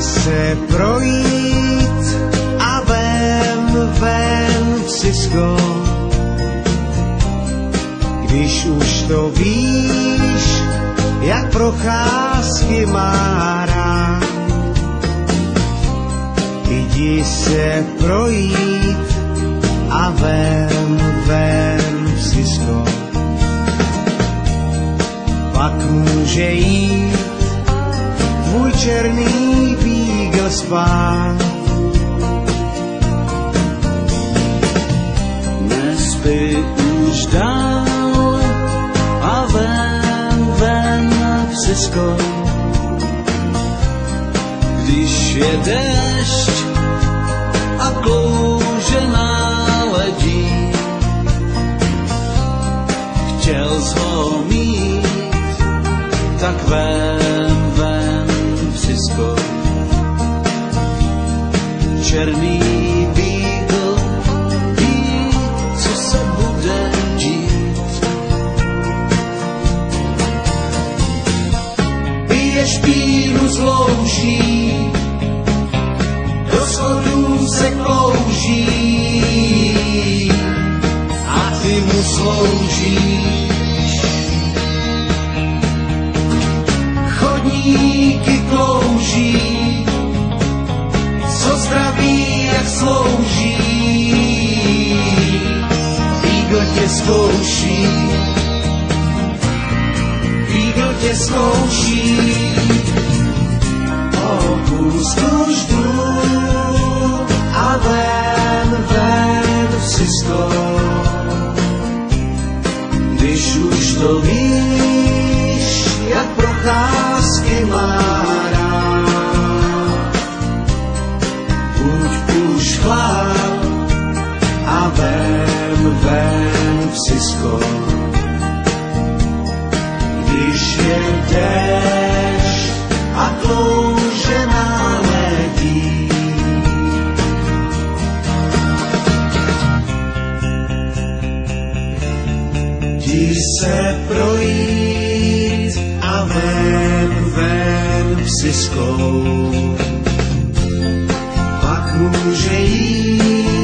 se projít a ven Psisko. Když už to víš, jak procházky má rád, jdi se projít a ven Psisko. Pak může jít tvůj černý býgl spát. Nespí už dál a ven Psisko. Když je déšť a klouže náledí, chtěl jsi ho mít, tak ven Psisko. Černý býgl ví, co se bude dít. Piješ pínu z louží, do schodů se klouží a ty mu sloužíš. Chodníky klouží, co zdraví jak slouží. Býgl tě zkouší, býgl tě zkouší. Půjdu ždu a ven Psisko. Když už to víš, jak procházky má rád, buď už chlap a ven Psisko. Když je déšť a klouže náledí, jdi se projít a ven Psiskou. Pak může jít